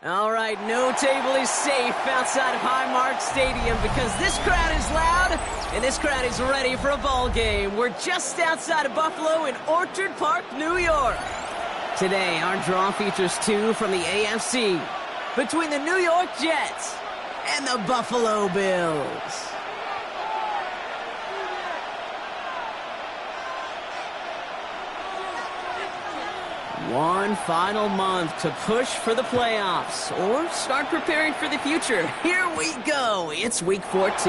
All right, no table is safe outside of Highmark Stadium because this crowd is loud and this crowd is ready for a ball game. We're just outside of Buffalo in Orchard Park, New York. Today, our draw features two from the AFC between the New York Jets and the Buffalo Bills. One final month to push for the playoffs or start preparing for the future. Here we go. It's week 14. He's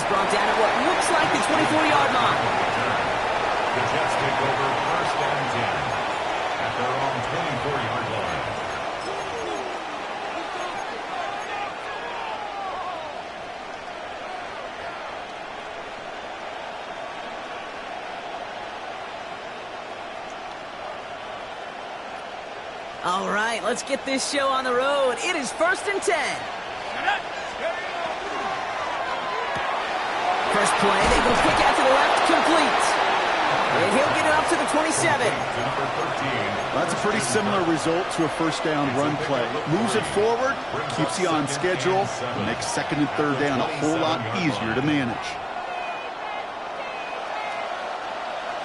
brought down at what looks like the 24-yard line. The Jets take over first and 10 at their own 24-yard line. All right, let's get this show on the road. It is first and 10. First play, they go quick out to the left, complete. And he'll get it up to the 27. That's a pretty similar result to a first down run play. Moves it forward, keeps you on schedule, and makes second and third down a whole lot easier to manage.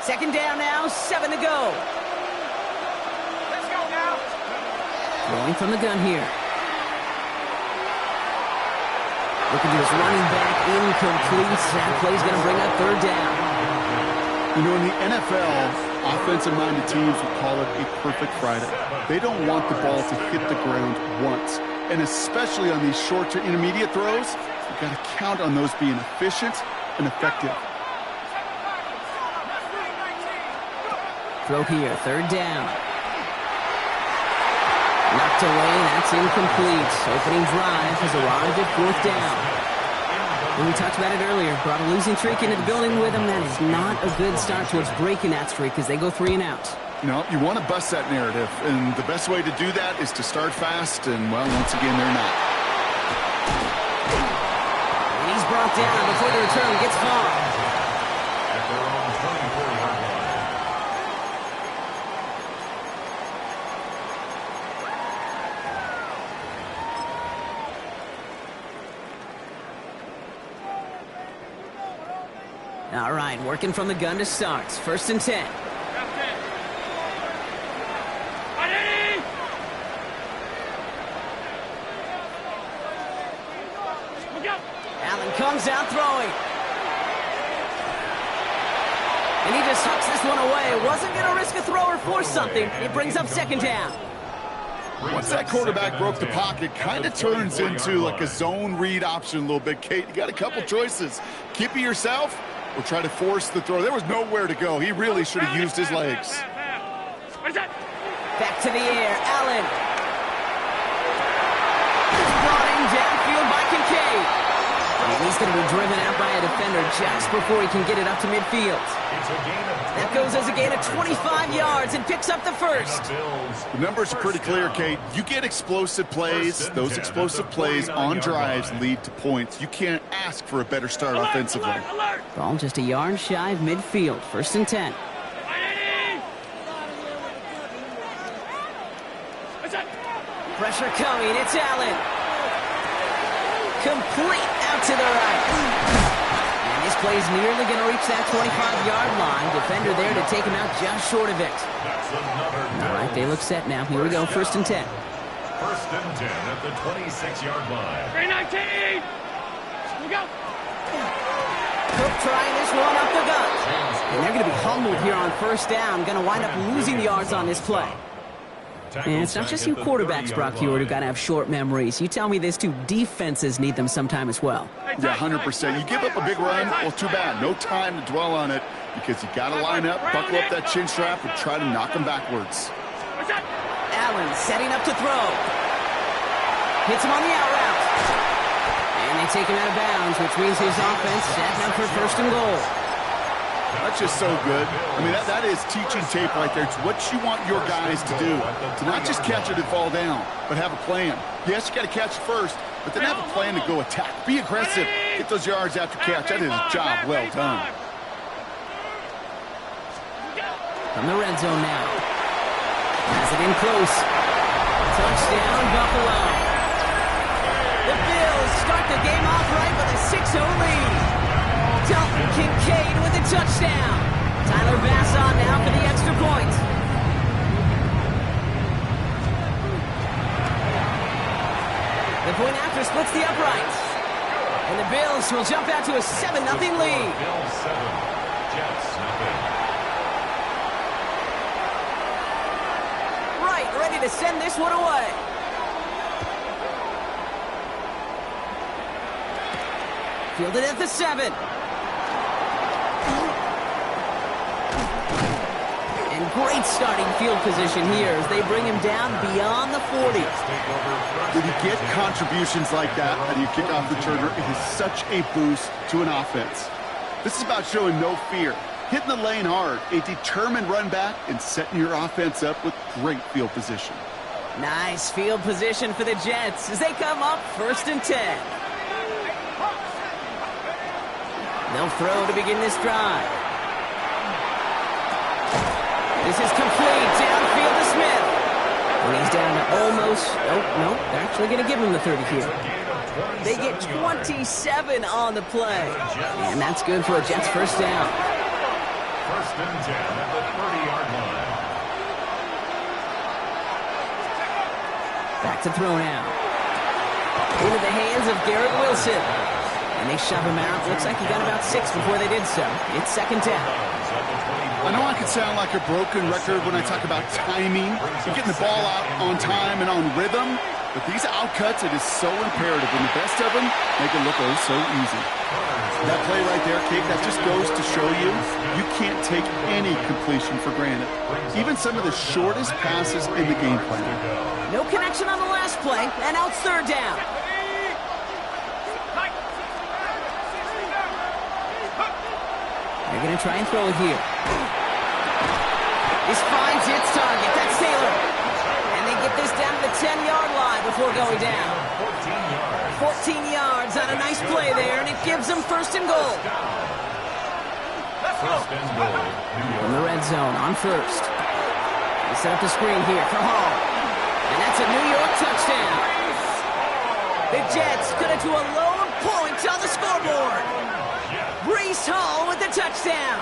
Second down now, 7 to go. Going from the gun here. Looking to his running back, incomplete. That play's going to bring up third down. You know, in the NFL, offensive-minded teams would call it a perfect Friday. They don't want the ball to hit the ground once. And especially on these short to intermediate throws, you've got to count on those being efficient and effective. Throw here, third down. Knocked away, that's incomplete. Opening drive has arrived at fourth down. And we talked about it earlier. Brought a losing streak into the building with them. That is not a good start towards breaking that streak as they go 3 and out. No, you want to bust that narrative. And the best way to do that is to start fast. And, well, once again, they're not. And he's brought down before the return gets far. At their own 24-yard line. All right, working from the gun to start. First and 10. Allen comes out throwing. And he just hucks this one away. Wasn't going to risk a throw or force something. It brings up second down. Once that quarterback broke the pocket, kind of turns into like a zone read option a little bit. Kate, you got a couple choices. Keep it yourself or try to force the throw. There was nowhere to go. He really should have used his legs. Back to the air, Allen. It's brought in downfield by Kincaid. And he's going to be driven out by a defender just before he can get it up to midfield. That goes as a gain of 25 yards and picks up the first. The numbers are pretty clear, Kate. You get explosive plays. Those explosive plays on drives lead to points. You can't ask for a better start offensively. Ball just a yard shy of midfield. First and 10. Pressure coming. It's Allen. Complete out to the right. And this play is nearly going to reach that 25-yard line. Defender there to take him out just short of it. All right, they look set now. Here we go. First and 10. First and 10 at the 26-yard line. 319. We go. Cook trying this one up the gut. And they're going to be humbled here on first down. Going to wind up losing yards on this play. And it's not just you quarterbacks, Brock Huard, who got to have short memories. You tell me this too, defenses need them sometime as well. Yeah, 100%. You give up a big run, well, too bad. No time to dwell on it because you got to line up, buckle up that chin strap, and try to knock them backwards. Allen setting up to throw. Hits him on the out route. And they take him out of bounds, which means his offense setting up for first and goal. That's just so good. I mean, that is teaching tape right there. It's what you want your guys to do. To not just catch it and fall down, but have a plan. Yes, you got to catch it first, but then have a plan to go attack. Be aggressive. Get those yards after catch. That is a job well done. From the red zone now. Has it in close. Touchdown, Buffalo. The Bills start the game off right with a 6-0 lead. Dalton Kincaid with a touchdown. Tyler Bass on now for the extra point. The point after splits the uprights. And the Bills will jump out to a 7-0 lead. Bills 7, Jets nothing. Right, ready to send this one away. Fielded at the 7. And great starting field position here as they bring him down beyond the 40. When you get contributions like that and you kick off the returner, it is such a boost to an offense. This is about showing no fear, hitting the lane hard, a determined run back, and setting your offense up with great field position. Nice field position for the Jets as they come up 1st and 10. They'll throw to begin this drive. This is complete. Downfield to Smith. And he's down to almost... Oh, no. They're actually going to give him the 30 here. They get 27 on the play. And that's good for a Jets first down. 1st and 10 at the 30-yard line. Back to throw now. Into the hands of Garrett Wilson. And they shove him out. Looks like he got about 6 before they did so. It's 2nd down. I know I can sound like a broken record when I talk about timing and getting the ball out on time and on rhythm, but these outcuts, it is so imperative. And the best of them make it look oh so easy. That play right there, Kate, that just goes to show you, you can't take any completion for granted. Even some of the shortest passes in the game plan. No connection on the last play, and now it's 3rd down. They're going to try and throw it here. This finds its target. That's Taylor. And they get this down to the 10-yard line before going down. 14 yards on a nice play there, and it gives them 1st and goal. 1st and goal. From the red zone on 1st. They set up the screen here for Hall. And that's a New York touchdown. The Jets cut it to a lone point on the scoreboard. Breece Hall with the touchdown.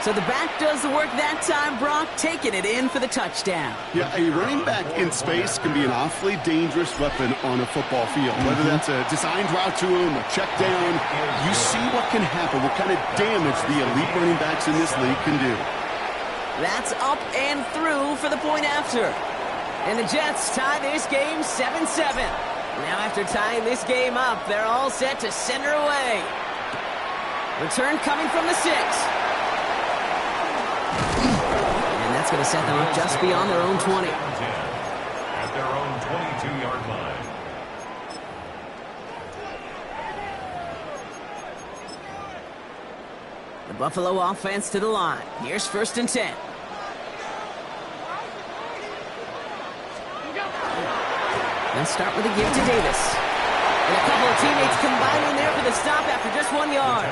So the back does the work that time, Brock, taking it in for the touchdown. Yeah, a running back in space can be an awfully dangerous weapon on a football field. Whether that's a designed route to him, a check down, you see what can happen, what kind of damage the elite running backs in this league can do. That's up and through for the point after. And the Jets tie this game 7-7. Now after tying this game up, they're all set to send her away. Return coming from the 6. And that's going to set them up just beyond their own 20. At their own 22-yard line. The Buffalo offense to the line. Here's 1st and 10. Let's start with a give to Davis. And a couple of teammates combining there for the stop after just 1 yard.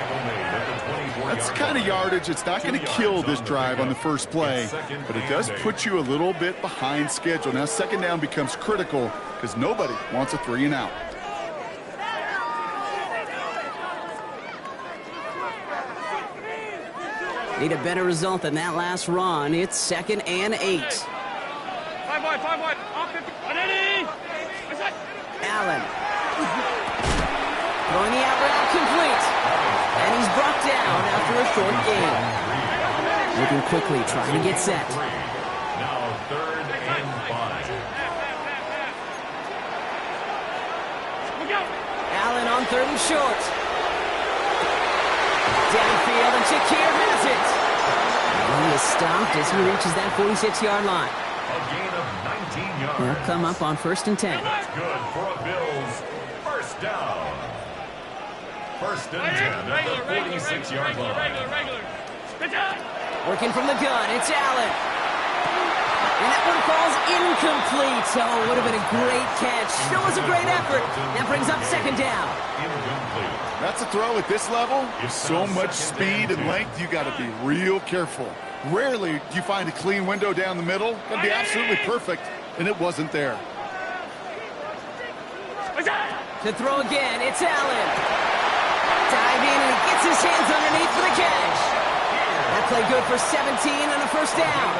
That's the kind of yardage, it's not going to kill this drive on the first play, but it does put you a little bit behind schedule. Now 2nd down becomes critical because nobody wants a 3 and out. Need a better result than that last run. It's 2nd and 8. 5 wide. Allen. Throwing the out route complete. And he's brought down after a short gain. Moving quickly, trying to get set. Now 3rd and 5. Allen on 3rd and short. Downfield, and Shakir has it. And he is stopped as he reaches that 46-yard line. A gain of 19 yards. They'll come up on 1st and 10. That's good for a Bills 1st down. 1st and 10 at the 46-yard line. Working from the gun, it's Allen. And that one falls incomplete. Oh, it would have been a great catch. Still was a great effort. That brings up second down. Incomplete. That's a throw at this level. So much speed and length, you got to be real careful. Rarely do you find a clean window down the middle. Got to be absolutely perfect, and it wasn't there. To throw again, it's Allen. Dive in, and he gets his hands underneath for the catch. That play good for 17 and a first down.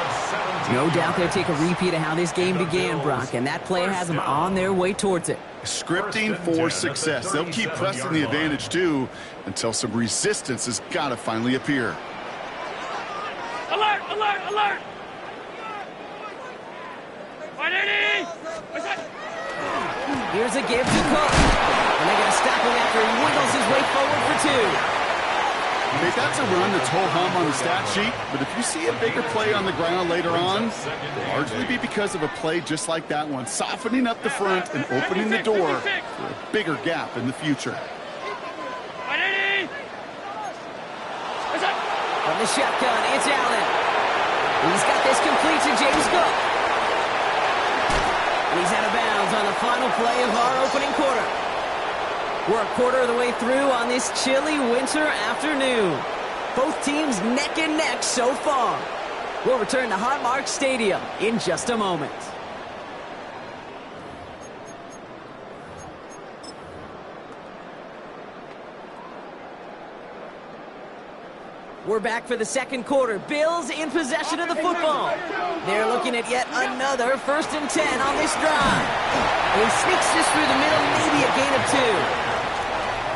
No doubt they'll take a repeat of how this game began, Brock, and that play has them on their way towards it. Scripting for success. They'll keep pressing the advantage, too, until some resistance has got to finally appear. Alert, alert, alert! 180! What's that? Here's a give to Cook. And they're going to stop him after he wiggles his way forward for 2. Okay, that's a run that's ho-hum on the stat sheet, but if you see a bigger play on the ground later on, it'll largely be because of a play just like that one, softening up the front and opening the door for a bigger gap in the future. 180! What's that? From the shotgun, it's Allen. He's got this complete to James Cook. And he's out of bounds on the final play of our opening quarter. We're a quarter of the way through on this chilly winter afternoon. Both teams neck and neck so far. We'll return to Highmark Stadium in just a moment. We're back for the second quarter. Bills in possession of the football. They're looking at yet another 1st and 10 on this drive. He sneaks this through the middle, maybe a gain of 2.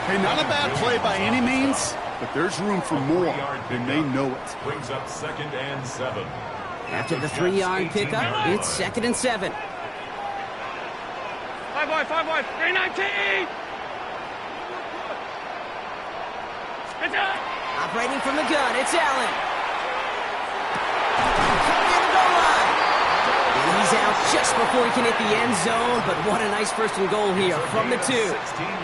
Hey, not a bad play by any means, but there's room for more, and they know it. Brings up 2nd and 7. After the 3-yard pickup, it's 2nd and 7. 5 wide, 5 wide. 39 TE! It's up! Operating from the gun, it's Allen. Coming in the goal line. And he's out just before he can hit the end zone, but what a nice 1st and goal here from the 2. 16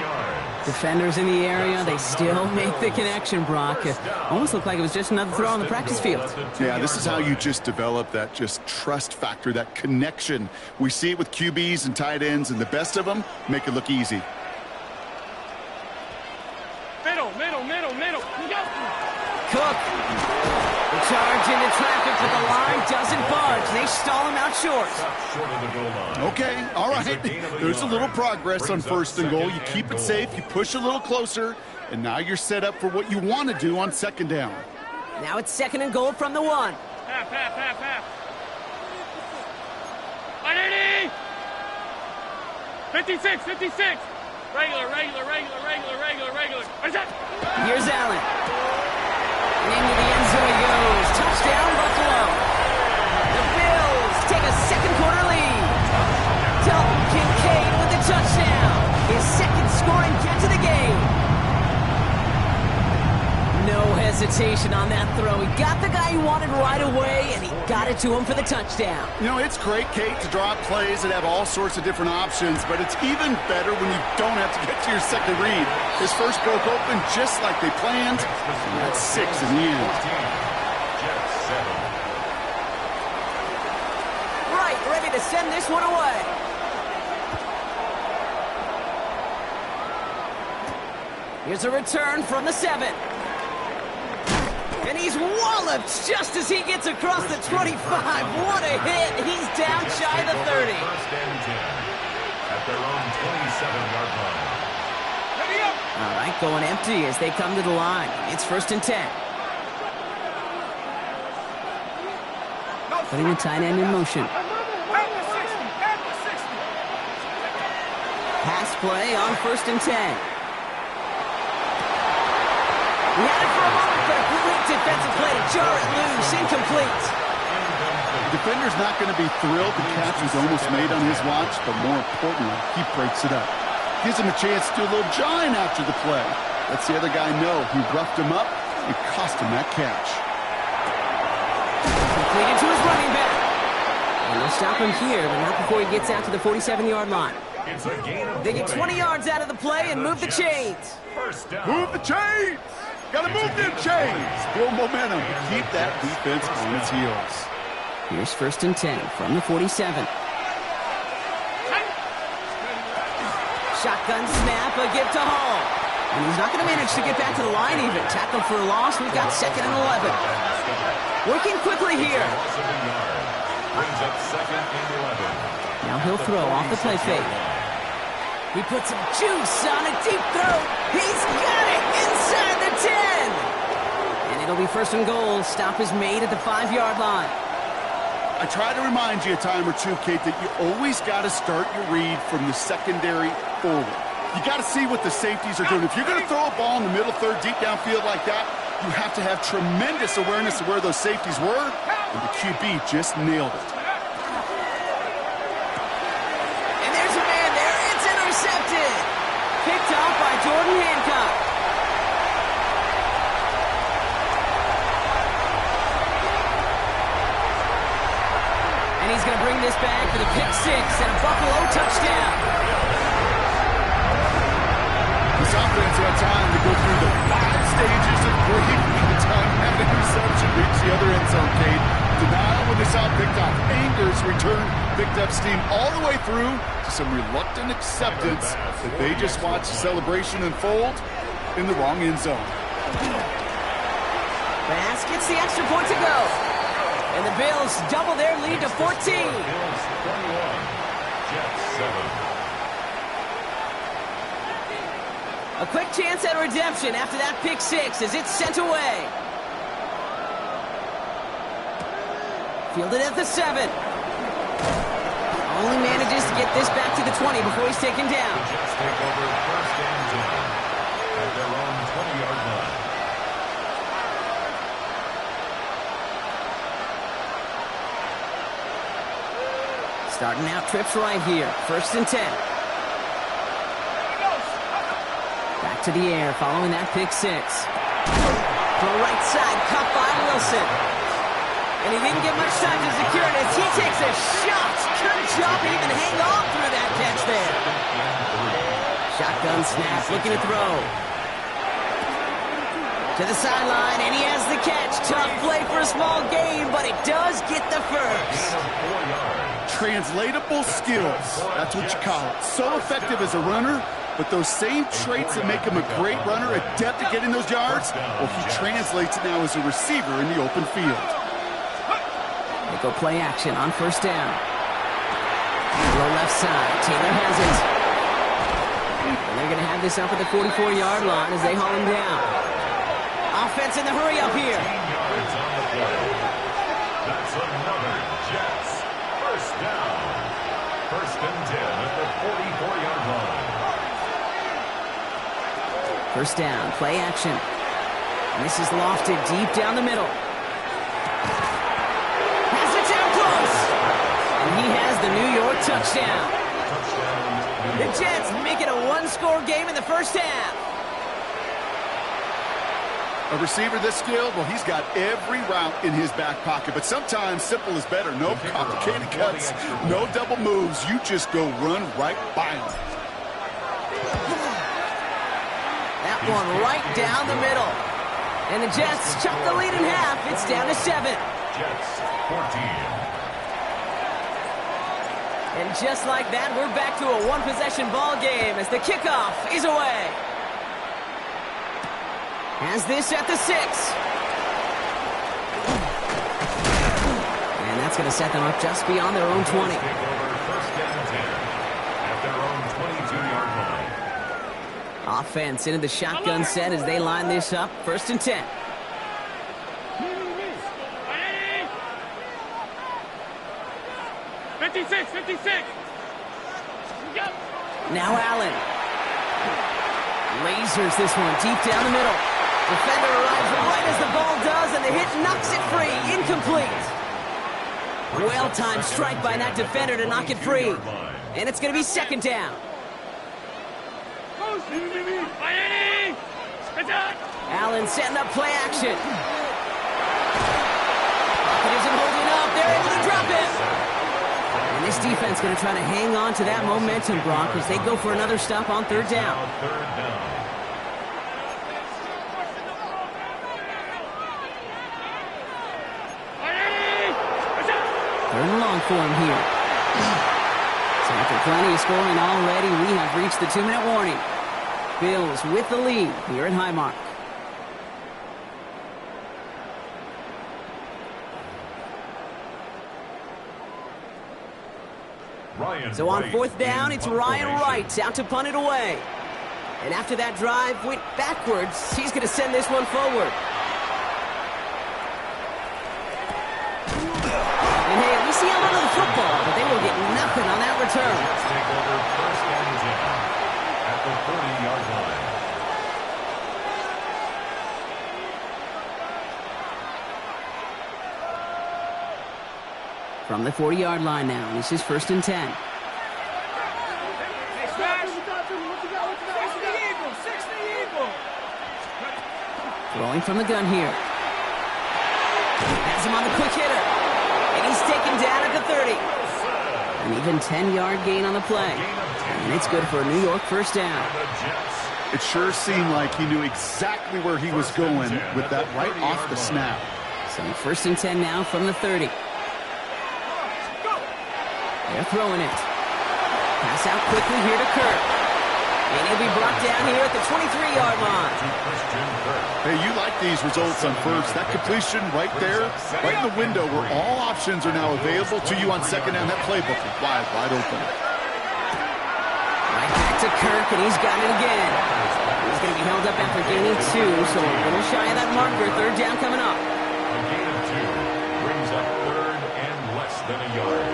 yards. Defenders in the area, they still make the connection, Brock. Almost looked like it was just another throw on the practice field. Yeah, this is how you just develop that just trust factor, that connection. We see it with QBs and tight ends, and the best of them make it look easy. Middle, middle, middle, middle. Go. Cook. The charge into traffic, but the line doesn't budge. They stall him out short. Short of the goal line. Okay, all right. There's a little progress on 1st and goal. You keep it safe, you push a little closer, and now you're set up for what you want to do on 2nd down. Now it's 2nd and goal from the 1. Half, half, half, half. 180! 56, 56. Regular, regular, regular, regular, regular, regular. What's that? Here's Allen. Into the end zone he goes. Touchdown, Buffalo. The Bills take a second quarter lead. Dalton Kincaid with the touchdown. His 2nd scoring catch of the game. No hesitation on that throw. He got the guy he wanted right away, and he got it to him for the touchdown. You know, it's great, Kate, to draw up plays that have all sorts of different options, but it's even better when you don't have to get to your 2nd read. His first broke open just like they planned, and that's 6 in the end. Jets 7. Right, ready to send this one away. Here's a return from the 7. And he's walloped just as he gets across the 25. What a hit. He's down shy of the 30. 1st and 10. At their own 27-yard line. All right, going empty as they come to the line. It's 1st and 10. Putting the tight end in motion. Pass play on 1st and 10. He had it for a moment, but a quick defensive play to jar it loose. Incomplete. The defender's not going to be thrilled the catch was almost made on his watch, but more importantly, he breaks it up. Gives him a chance to do a little jawing after the play. Lets the other guy know he roughed him up and cost him that catch. Completed to his running back. And they'll stop him here, but not before he gets out to the 47-yard line. It's a gain of They get 20 yards out of the play and move the chains. 1st down. Move the chains! Got to move them chains! Build momentum. Keep that defense on its heels. Here's 1st and 10 from the 47. Shotgun snap, a give to Hall. And he's not going to manage to get back to the line even. Tackled for a loss. We've got 2nd and 11. Working quickly here. Brings up 2nd and 11. Now he'll throw off the play fake. He puts some juice on a deep throw. He's got it inside the 10. And it'll be 1st and goal. Stop is made at the 5-yard line. I try to remind you a time or two, Kate, that you always got to start your read from the secondary forward. You got to see what the safeties are doing. If you're going to throw a ball in the middle third, deep downfield like that, you have to have tremendous awareness of where those safeties were, and the QB just nailed it. And there's a man there. It's intercepted. Picked off by Jordan Hancock. And he's going to bring this back for the pick 6 and a Buffalo touchdown. This offense had time to go through the 5 stages of grief by the time that interception reached the other end zone, Kate. Denial when they saw it picked off. Anger's return picked up steam all the way through to some reluctant acceptance that they just watched the celebration unfold in the wrong end zone. Bass gets the extra point to go. And the Bills double their lead to 14. Bills 21, Jets 7. A quick chance at redemption after that pick 6 as it's sent away. Fielded at the 7. Only manages to get this back to the 20 before he's taken down. The Jets take over 1st and 10 at their own 20-yard line. Starting out trips right here. 1st and 10. Back to the air following that pick 6. Throw right side, cut by Wilson. And he didn't get much time to secure it as he takes a shot. Good job to even hang on through that catch there. Shotgun snap, looking to throw. To the sideline, and he has the catch. Tough play for a small gain, but it does get the first. Translatable skills. That's what you call it. So effective as a runner, but those same traits that make him a great runner, adept at getting those yards, well, he translates it now as a receiver in the open field. They go play action on 1st down. Low left side. Taylor has it. And they're going to have this up at the 44-yard line as they haul him down. Offense in the hurry up here. 18 yards on the play. That's another Jets. 1st down. 1st and 10 at the 44-yard line. 1st down, play action. And this is lofted deep down the middle. Has it down close. And he has the New York touchdown. The Jets make it a 1-score game in the 1st half. A receiver this skilled, well, he's got every route in his back pocket, but sometimes simple is better. No complicated cuts, no double moves. You just go run right by him. That one right down the middle. And the Jets chop the lead in half. It's down to 7. Jets 14. And just like that, we're back to a 1-possession ball game as the kickoff is away. Has this at the 6. And that's going to set them up just beyond their own 20. Take over 1st and 10 at their own 22-yard line. Offense into the shotgun set as they line this up. 1st and 10. Ready? 56, 56. Go. Now Allen. Lasers this one deep down the middle. Defender arrives right as the ball does, and the hit knocks it free. Incomplete. Well-timed strike by that defender to knock it free. And it's going to be 2nd down. Ready? Attack. Allen setting up play action. Pocket isn't holding up. They're able to drop it. And this defense going to try to hang on to that momentum, Brock, as they go for another stop on 3rd down. 3rd down. Ready? Attack. Third and long for him here. So after plenty of scoring already, we have reached the 2-minute warning. Bills with the lead here at Highmark. So on fourth down, it's Ryan Wright out to punt it away. And after that drive went backwards, he's going to send this one forward. And hey, we see a lot of the football, but they will get nothing on that return. Let's take over first and 10 at the 40-yard line. From the 40-yard line now, this is first and 10. Throwing from the gun here. Has him on the quick hitter. And he's taken down at the 30. An even 10-yard gain on the play. And it's good for a New York first down. It sure seemed like he knew exactly where he was going with that right off the snap. So first and 10 now from the 30. They're throwing it. Pass out quickly here to Kirk. And he'll be brought down here at the 23-yard line. Hey, you like these results on first. That completion right there, right in the window where all options are now available to you on second down. That playbook is wide open. Right back to Kirk, and he's got it again. He's going to be held up after gaining 2, so a little shy of that marker. Third down coming up. A gain of 2 brings up third and less than a yard.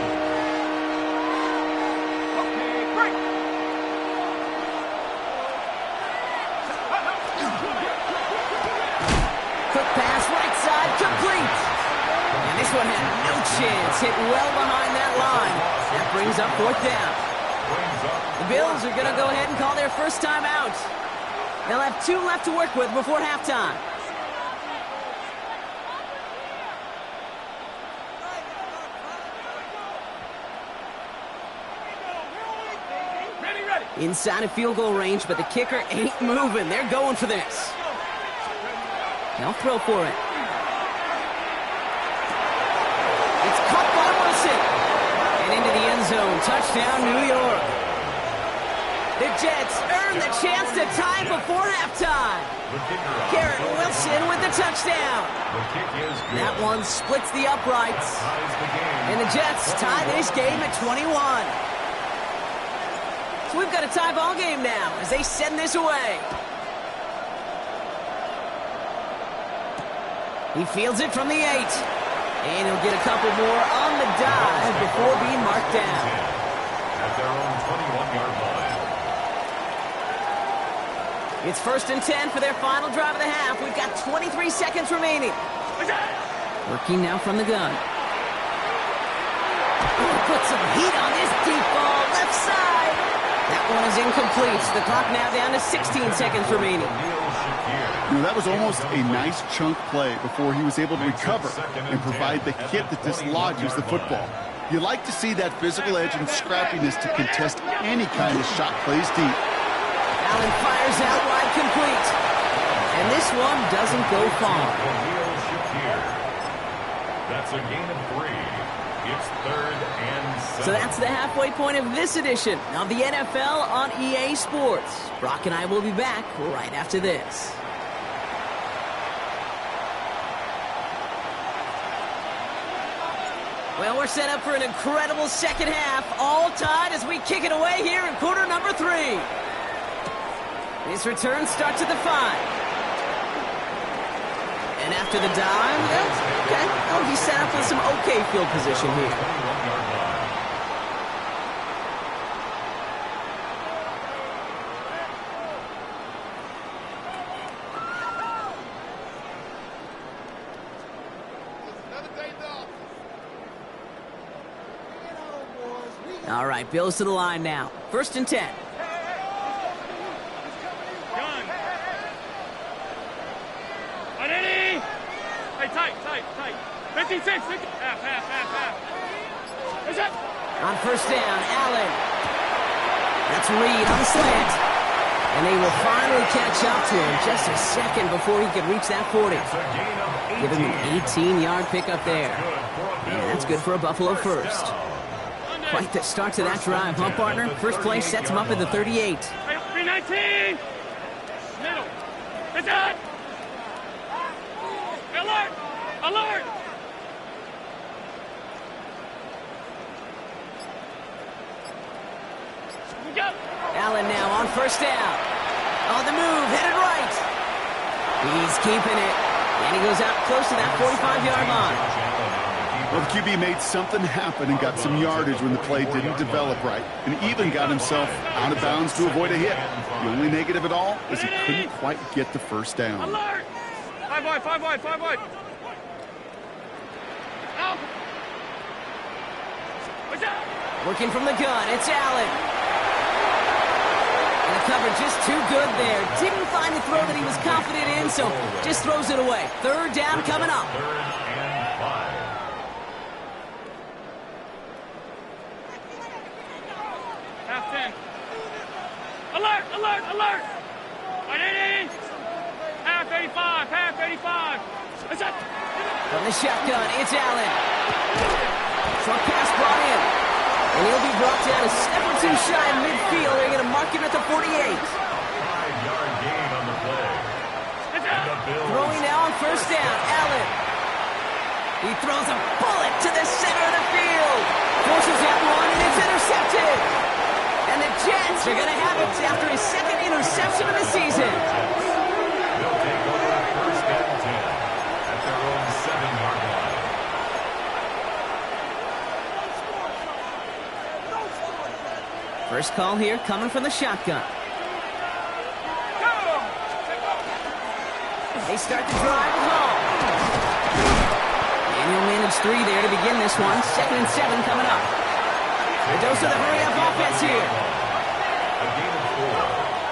Complete. And this one had no chance. Hit well behind that line. That brings up fourth down. The Bills are going to go ahead and call their first time out. They'll have 2 left to work with before halftime. Inside of field goal range, but the kicker ain't moving. They're going for this. They'll throw for it. Into the end zone. Touchdown, New York. The Jets earn the chance to tie before halftime. Garrett Wilson with the touchdown. That one splits the uprights. And the Jets tie this game at 21. So we've got a tie ball game now as they send this away. He fields it from the 8. And he'll get a couple more on the dive before being marked down. At their own 21-yard line. It's first and 10 for their final drive of the half. We've got 23 seconds remaining. Working now from the gun. Put some heat on this deep ball, left side. That one is incomplete. The clock now down to 16 seconds remaining. That was almost a nice chunk play before he was able to recover and provide the hit that dislodges the football. You like to see that physical edge and scrappiness to contest any kind of shot plays deep. Allen fires out wide complete. And this one doesn't go far. That's a gain of 3. It's third and 7. So that's the halfway point of this edition of the NFL on EA Sports. Brock and I will be back right after this. Well, we're set up for an incredible second half, all tied as we kick it away here in quarter number 3. This return starts at the 5. And after the dive, he'll be set up with some okay field position here. All right, Bills to the line now. First and 10. Tight. 56, 50. Half. Is it? On first down, Allen. That's Reed on the slant. And they will finally catch up to him just a second before he could reach that 40. Give him an 18-yard pickup there. And that's good for a Buffalo first. Quite the start to that drive, huh, partner? First play sets him up at the 38. 319! Middle. It's out! Alert! Alert! Go! Allen now on first down. On the move, headed right. He's keeping it. And he goes out close to that 45-yard line. Well, the QB made something happen and got some yardage when the play didn't develop right, and even got himself out of bounds to avoid a hit. The only negative at all is he couldn't quite get the first down. Alert! 5 wide, 5 wide, 5 wide. Out! What's that? Working from the gun, it's Allen. And the cover just too good there. Didn't find a throw that he was confident in, so just throws it away. Third down coming up. Half 10. Alert! Alert! Alert! 180! Half 85! Half 85! What's that? From the shotgun, it's Allen. Short pass brought in. And he'll be brought down a step or two shy in midfield. They're going to mark him at the 48. 5-yard gain on the play. Throwing now on first down, Allen. He throws a bullet to the center of the field. Forces that one, and it's intercepted. And the Jets are going to have it after his second interception of the season. They'll take over first and 10 at their own 7-yard line. First call here coming from the shotgun. They start the drive at home. Daniel managed 3 there to begin this one. 2nd and 7 coming up. The dose of the hurry-up offense here. A gain of 4.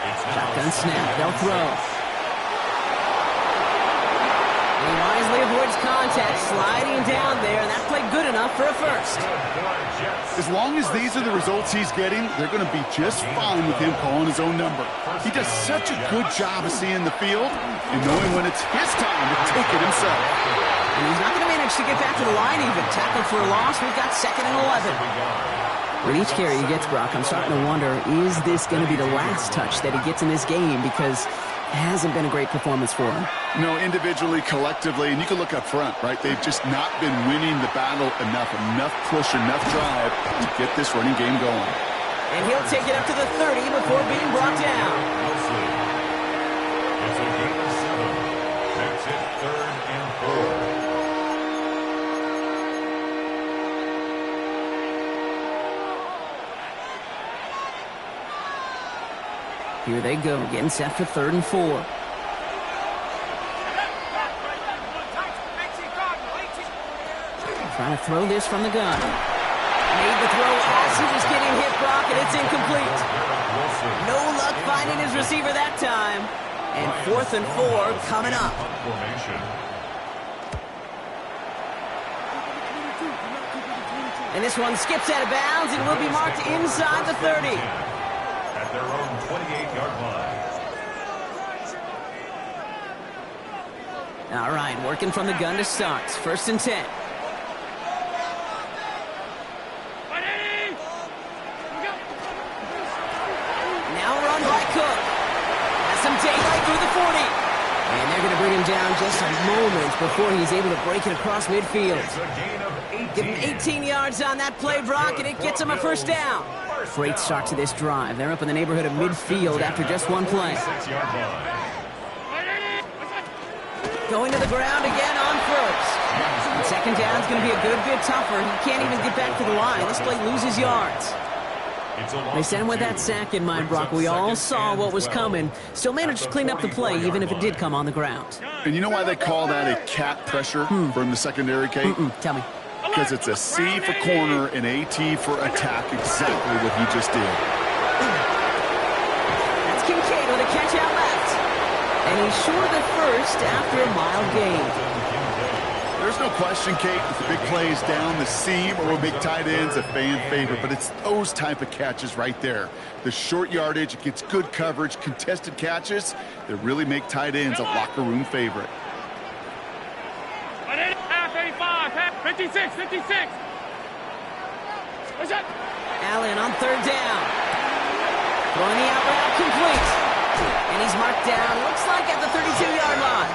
It's now Shotgun snap. They'll throw. He wisely avoids contact, sliding down there, and that played good enough for a first. As long as these are the results he's getting, they're going to be just fine with him calling his own number. He does such a good job of seeing the field and knowing when it's his time to take it himself. And he's not going to manage to get back to the line even. Tackled for a loss. We've got 2nd and 11. With each carry he gets, Brock, I'm starting to wonder, is this going to be the last touch that he gets in this game? Because it hasn't been a great performance for him. No, individually, collectively, and you can look up front, right? They've just not been winning the battle enough push, enough drive to get this running game going. And he'll take it up to the 30 before being brought down. It's a gain of 7. Makes it 3rd and 4. Here they go, getting set for 3rd and 4. Trying to throw this from the gun. Made the throw as he was getting hit, Brock, and it's incomplete. No luck finding his receiver that time. And 4th and 4 coming up. And this one skips out of bounds and will be marked inside the 30. At their own 28-yard line. All right, working from the gun to start. 1st and 10. Now run by Cook. Has some daylight through the 40. And they're going to bring him down just a moment before he's able to break it across midfield. It's a gain of 18. Give him 18 yards on that play, Brock, and it gets him a first down. Great start to this drive. They're up in the neighborhood of midfield after just one play. 6-yard line. Going to the ground again on first. And 2nd down's going to be a good bit tougher. He can't even get back to the line. This play loses yards. They sent him with that sack in mind, Brock. We all saw what was coming. Still managed to clean up the play, even if it did come on the ground. And you know why they call that a cat pressure from the secondary, Kate? Tell me. Because it's a C for corner and a T for attack, exactly what he just did. That's Kincaid with a catch out left. And he's short of the first after a mild gain. There's no question, Kate, if the big play is down the seam or will make tight ends a fan favorite, but it's those type of catches right there. The short yardage, it gets good coverage, contested catches that really make tight ends a locker room favorite. Half 85, half 56, 56. What's that? Allen on third down. Throwing the out route complete. And he's marked down, looks like at the 32-yard line.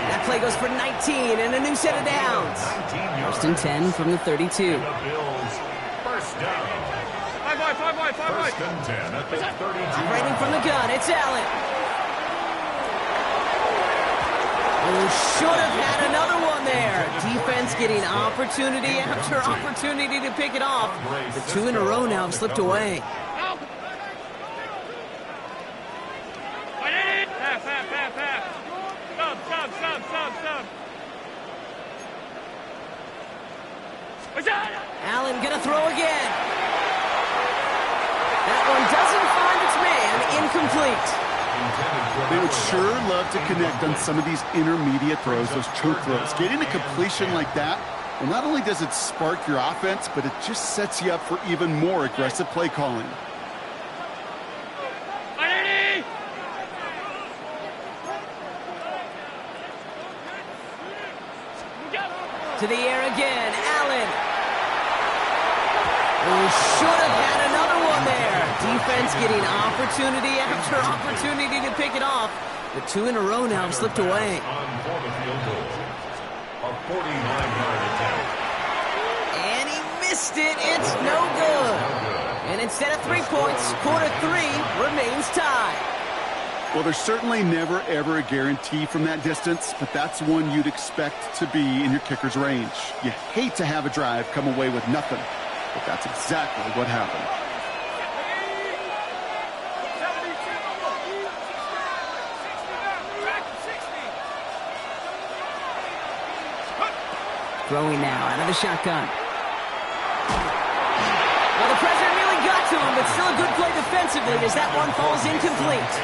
That play goes for 19 and a new set of downs. First and 10 from the 32. The Bills, first down. First and 10 at the 32. Operating from the gun, it's Allen. Oh, should have had another one there. Defense getting opportunity after opportunity to pick it off. The two in a row now have slipped away. Stop. Allen gonna throw again. That one doesn't find its man. Incomplete. They would sure love to connect on some of these intermediate throws, those choke throws. Getting a completion like that, well, not only does it spark your offense, but it just sets you up for even more aggressive play calling. To the air again, Allen. Oh, should have had another one there. Defense getting opportunity after opportunity to pick it off. The two in a row now have slipped away. On the field goal. A 49-yard attempt. And he missed it. It's no good. And instead of 3 points, quarter three remains tied. Well, there's certainly never, ever a guarantee from that distance, but that's one you'd expect to be in your kicker's range. You hate to have a drive come away with nothing, but that's exactly what happened. Throwing now out of the shotgun. Well, the pressure really got to him, but still a good play defensively as that one falls incomplete.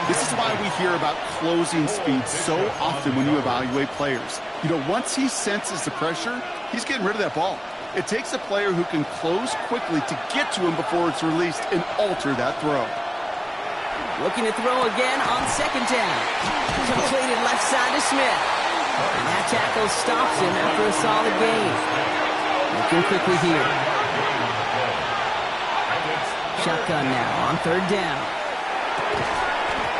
This is why we hear about closing speed so often when you evaluate players. You know, once he senses the pressure, he's getting rid of that ball. It takes a player who can close quickly to get to him before it's released and alter that throw. Looking to throw again on second down. Completed left side to Smith. And that tackle stops him after a solid gain. Looking quickly here. Shotgun now on third down.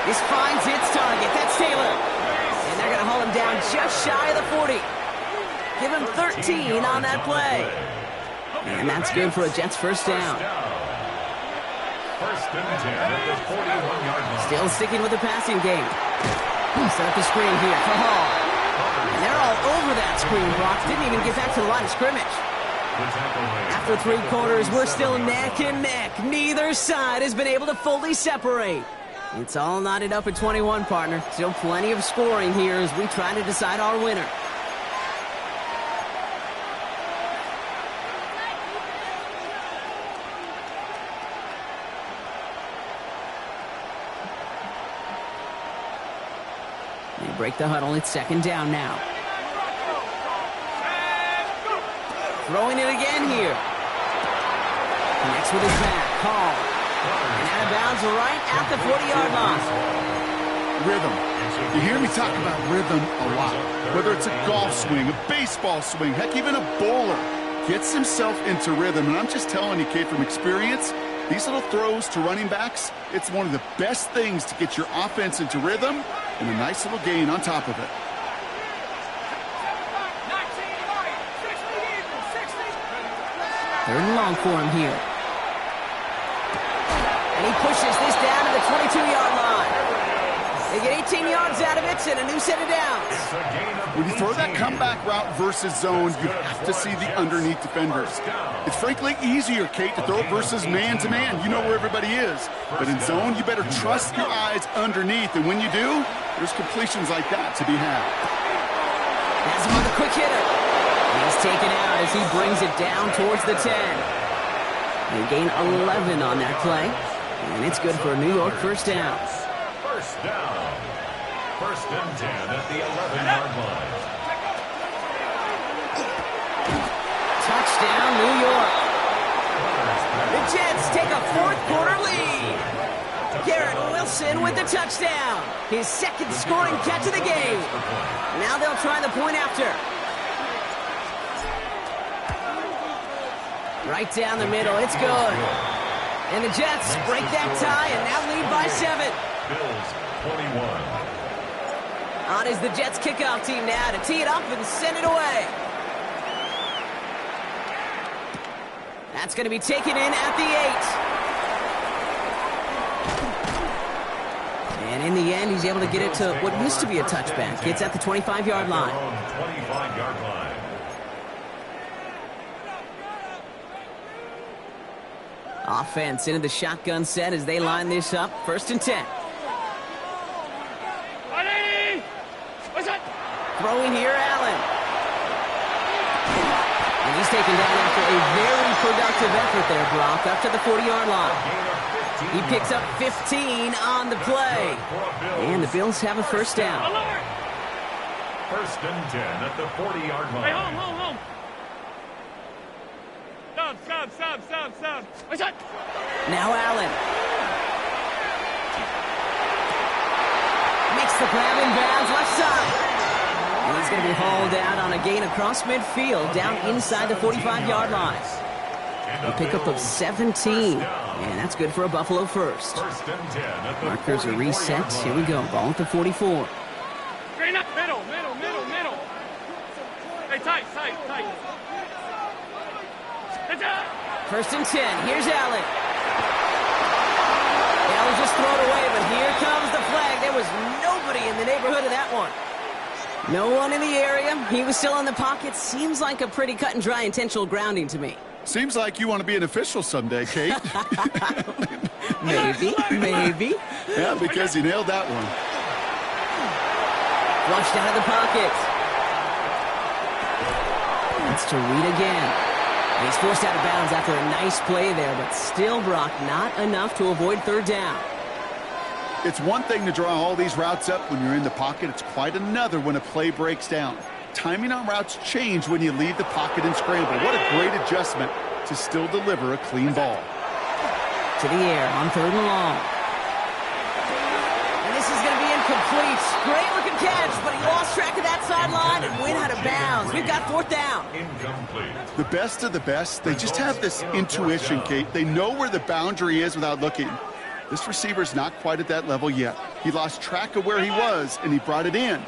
This finds its target. That's Taylor. And they're going to haul him down just shy of the 40. Give him 13 on that play. And that's good for a Jets first down. First and 10 at the 41-yard line. Still sticking with the passing game. Set up the screen here for Hall. And they're all over that screen, Brock. Didn't even get back to the line of scrimmage. After 3 quarters, we're still neck and neck. Neither side has been able to fully separate. It's all knotted up at 21, partner. Still plenty of scoring here as we try to decide our winner. They break the huddle. It's second down now. Throwing it again here. Connects with his back. Hall. And out of bounds right at the 40-yard line. Rhythm. You hear me talk about rhythm a lot. Whether it's a golf swing, a baseball swing, heck, even a bowler gets himself into rhythm. And I'm just telling you, Kate, from experience, these little throws to running backs, it's one of the best things to get your offense into rhythm and a nice little gain on top of it. Third and long for him here. And he pushes this down to the 22-yard line. They get 18 yards out of it and a new set of downs. When you throw that comeback route versus zone, you have to see the underneath defenders. It's frankly easier, Kate, to throw it versus man-to-man. You know where everybody is. But in zone, you better trust your eyes underneath. And when you do, there's completions like that to be had. Has him on the quick hitter. He's taken out as he brings it down towards the 10. They gain 11 on that play. And it's good for a New York first down. First down. First and 10 at the 11-yard line. Wilson with the touchdown. His second scoring catch of the game. Now they'll try the point after. Right down the middle. It's good. And the Jets break that tie and now lead by 7. Bills 21. On is the Jets kickoff team now to tee it up and send it away. That's going to be taken in at the 8. And in the end, he's able to get it to what used to be a touchback. It's at the 25-yard line. 25-yard line. Offense into the shotgun set as they line this up. 1st and 10. Throwing here, Allen. And he's taken down after a very productive effort there, Brock, up to the 40-yard line. He picks up 15 on the play. And the Bills have a 1st down. 1st and 10 at the 40-yard line. Hey, home. Stop. What's that? Now Allen. Makes the grab in bounds left side. And he's going to be hauled out on a gain across midfield down inside the 45-yard line. A pickup of 17. And that's good for a Buffalo 1st. Markers are reset. Here we go. Ball at the 44. Straight up. Middle. Hey, tight. 1st and 10. Here's Allen. Allen just thrown away, but here comes the flag. There was nobody in the neighborhood of that one. No one in the area. He was still in the pocket. Seems like a pretty cut and dry intentional grounding to me. Seems like you want to be an official someday, Kate. Maybe. Yeah, because you nailed that one. Flushed out of the pocket. It's to Reed again. He's forced out of bounds after a nice play there, but still, Brock, not enough to avoid 3rd down. It's one thing to draw all these routes up when you're in the pocket. It's quite another when a play breaks down. Timing on routes change when you leave the pocket and scramble. What a great adjustment to still deliver a clean ball. To the air on 3rd and long. And this is going to be incomplete. Great looking catch, but he lost track of that sideline and went out of bounds. We've got 4th down. Incomplete. The best of the best, they just have this intuition, Kate. They know where the boundary is without looking. This receiver's not quite at that level yet. He lost track of where he was, and he brought it in,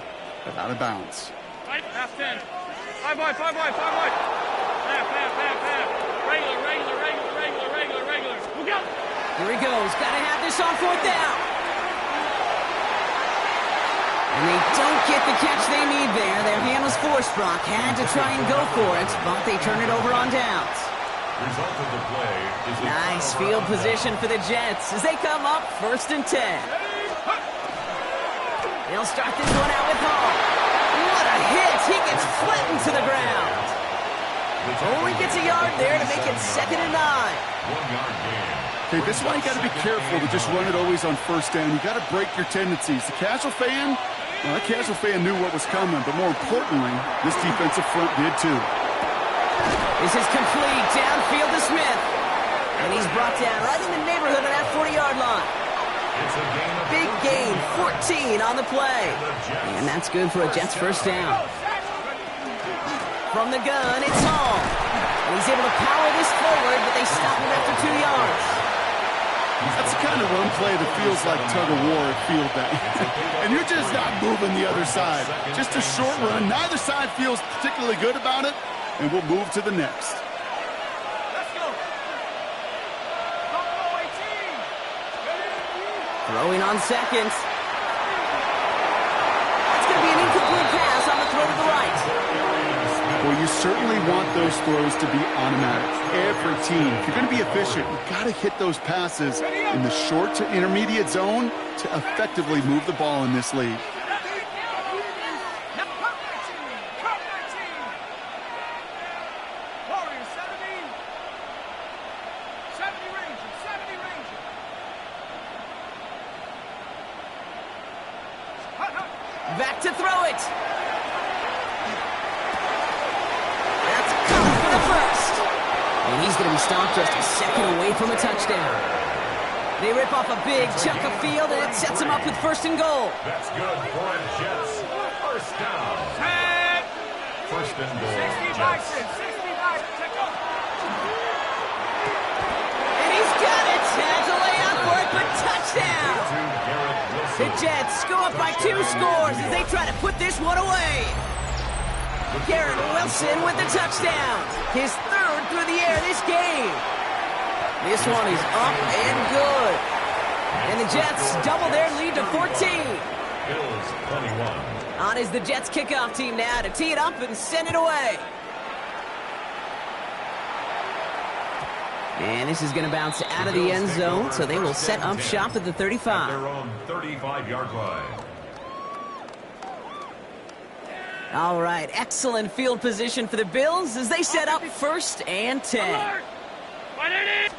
but out of bounds. Half 10. 5 wide. Half. Regular. Look out. Here he goes. Got to have this on 4th down. And they don't get the catch they need there. Their hand was forced, Brock. Had to try and go for it, but they turn it over on downs. Result of the play is Nice field position for the Jets as they come up 1st and 10. They'll start this one out with Hall. What a hit! He gets flattened to the ground. Only gets a yard there to make it 2nd and 9. 1-yard gain. Okay, this is why you got to be careful to just run it always on 1st down. You got to break your tendencies. The casual fan knew what was coming, but more importantly, this defensive front did too. This is complete downfield to Smith. And he's brought down right in the neighborhood of that 40-yard line. It's a gain of Big gain, 14 on the play. And that's good for a Jets 1st down. From the gun, it's Hall. And he's able to power this forward, but they stop him after 2 yards. That's the kind of run play that feels like tug-of-war at field day. And you're just not moving the other side. Just a short run. Neither side feels particularly good about it, and we'll move to the next. Let's go. Buffalo 18. Throwing on 2nd. That's going to be an incomplete pass on the throw to the right. Well, you certainly want those throws to be automatic. Every team, if you're going to be efficient, you've got to hit those passes in the short to intermediate zone to effectively move the ball in this league. Back to throw it. That's caught for the 1st. And he's going to be stopped just a second away from a touchdown. They rip off a big chunk of field, and it sets them up with first and goal. That's good for a Jets. First down. First and goal. 65, Jets. 65, check up. And he's got it. Has a layout for it, but touchdown. To Garrett The Wilson. Jets go up by 2 scores as they try to put this one away. Garrett Wilson with the touchdown. His third through the air this game. This one is up and good. And the Jets double their lead to 14. Bills 21. On is the Jets kickoff team now to tee it up and send it away. And this is going to bounce out of the end zone, so they will set up shop at the 35. Their own 35-yard line. All right, excellent field position for the Bills as they set up first and 10. Alert! 180!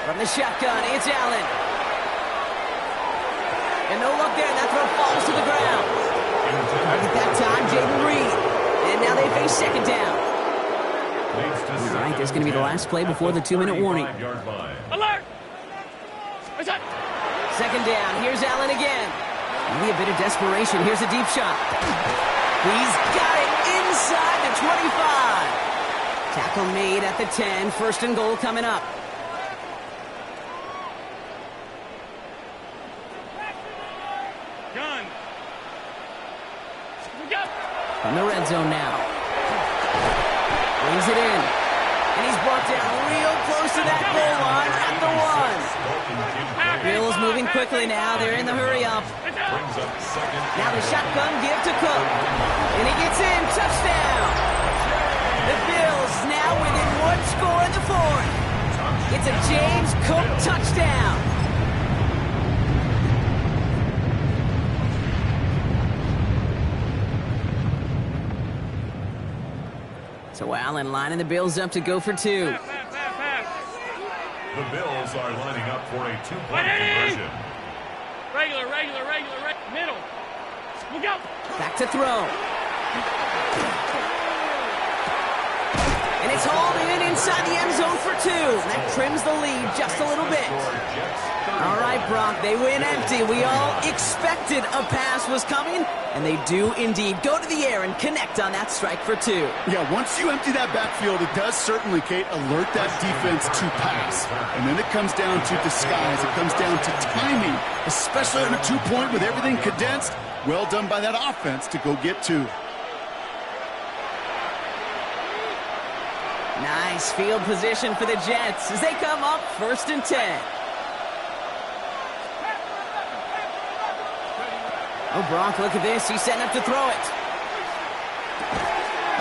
From the shotgun, it's Allen. And no luck there, and that throw falls to the ground. At that time, Jaden Reed. And now they face second down. All right, there's going to be the last play before the 2-minute warning. Alert! What's that? Second down, here's Allen again. Maybe a bit of desperation. Here's a deep shot. He's got it inside the 25. Tackle made at the 10. First and goal coming up. Gun. Go. From the red zone now. Brings it in. And he's brought down real close to that goal line at the 1. Bills moving quickly now. They're in the hurry up. Now the shotgun give to Cook. And he gets in. Touchdown. The Bills now within 1 score in the 4th. It's a James Cook touchdown. So Allen lining the Bills up to go for 2. The Bills are lining up for a 2-point conversion. Regular. Middle. Look out. Back to throw. And it's hauled in inside the end zone for 2. And that trims the lead just a little bit. All right, Brock, they win empty. We all expected a pass was coming, and they do indeed go to the air and connect on that strike for 2. Yeah, once you empty that backfield, it does certainly, Kate, alert that defense to pass. And then it comes down to disguise. It comes down to timing, especially on a 2-point with everything condensed. Well done by that offense to go get 2. Nice field position for the Jets as they come up first and 10. Oh, Brock, look at this. He's setting up to throw it.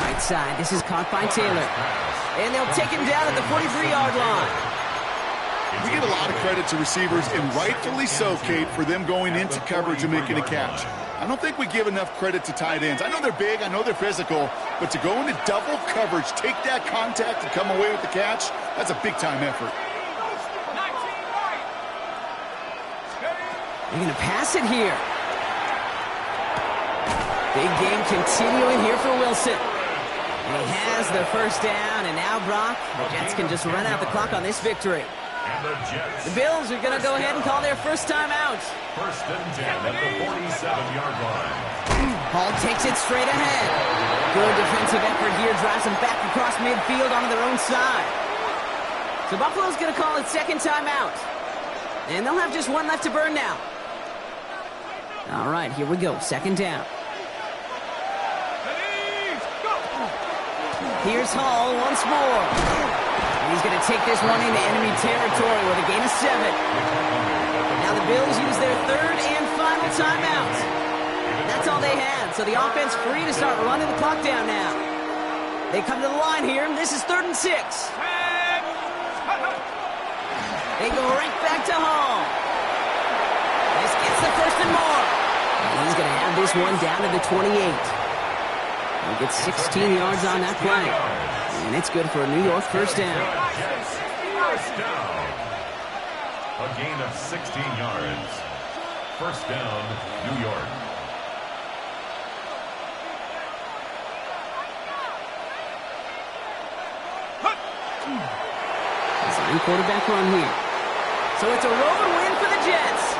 Right side. This is caught by Taylor. And they'll take him down at the 43-yard line. We give a lot of credit to receivers, and rightfully so, Kate, for them going into coverage and making a catch. I don't think we give enough credit to tight ends. I know they're big, I know they're physical, but to go into double coverage, take that contact, and come away with the catch, that's a big-time effort. They're going to pass it here. Big game continuing here for Wilson. And he has the first down, and now Brock, the Jets can just run out the clock on this victory. The Bills are going to go ahead and call their first timeout. First and 10 at the 47-yard line. Hall takes it straight ahead. Good defensive effort here, drives them back across midfield onto their own side. So Buffalo's going to call it second timeout. And they'll have just one left to burn now. All right, here we go, second down. Here's Hall once more. He's going to take this one into enemy territory with a gain of 7. Now the Bills use their third and final timeout. That's all they had, so the offense free to start running the clock down now. They come to the line here, and this is 3rd and 6. They go right back to Hall. This gets the first and more. And he's going to have this one down to the 28. He'll get 16 yards on that play. And it's good for a New York first down. First down. A gain of 16 yards. First down, New York. Design quarterback run here. So it's a road win for the Jets.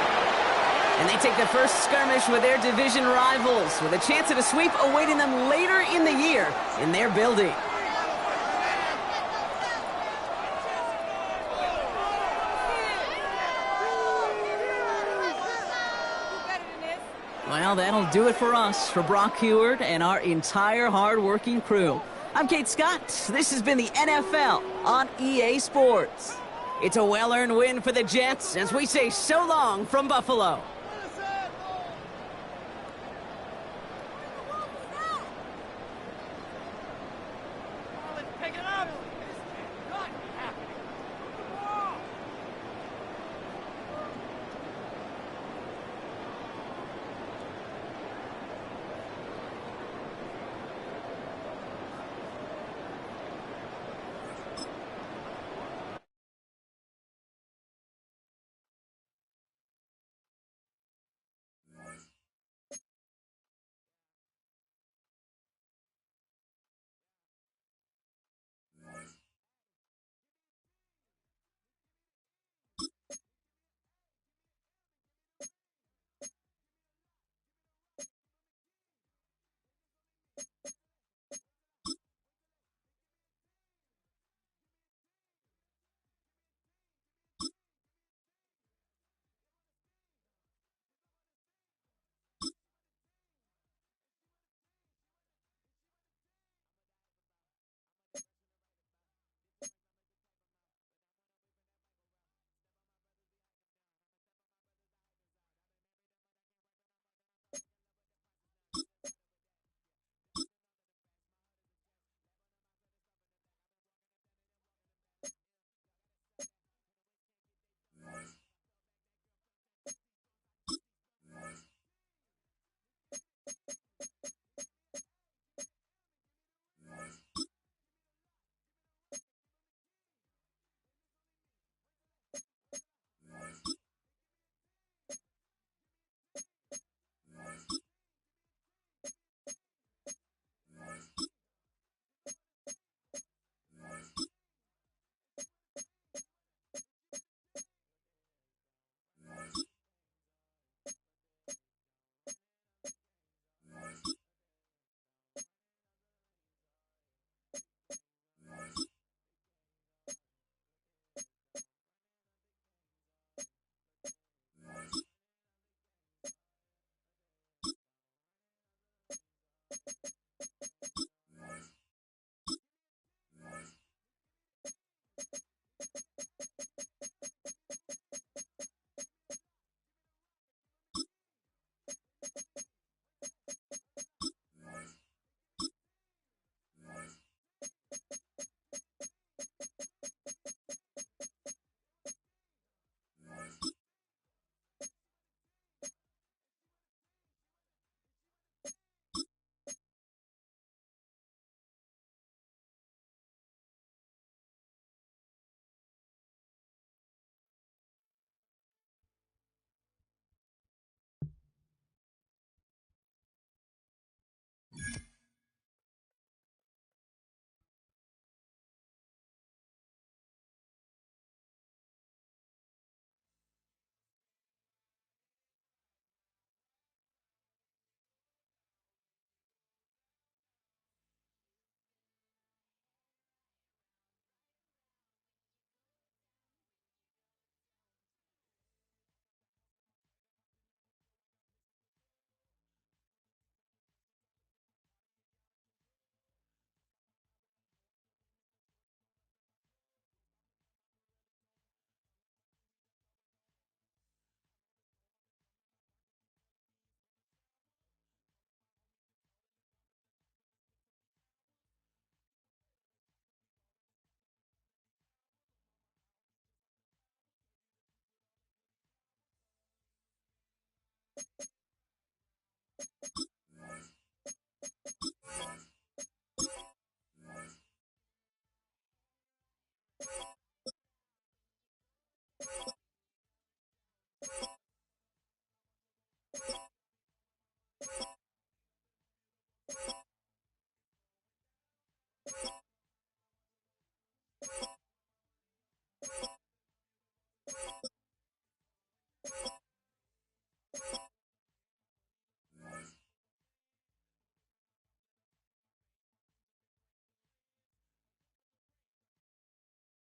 And they take the first skirmish with their division rivals, with a chance at a sweep awaiting them later in the year in their building. Well, that'll do it for us, for Brock Huard and our entire hard-working crew. I'm Kate Scott. This has been the NFL on EA Sports. It's a well-earned win for the Jets as we say so long from Buffalo.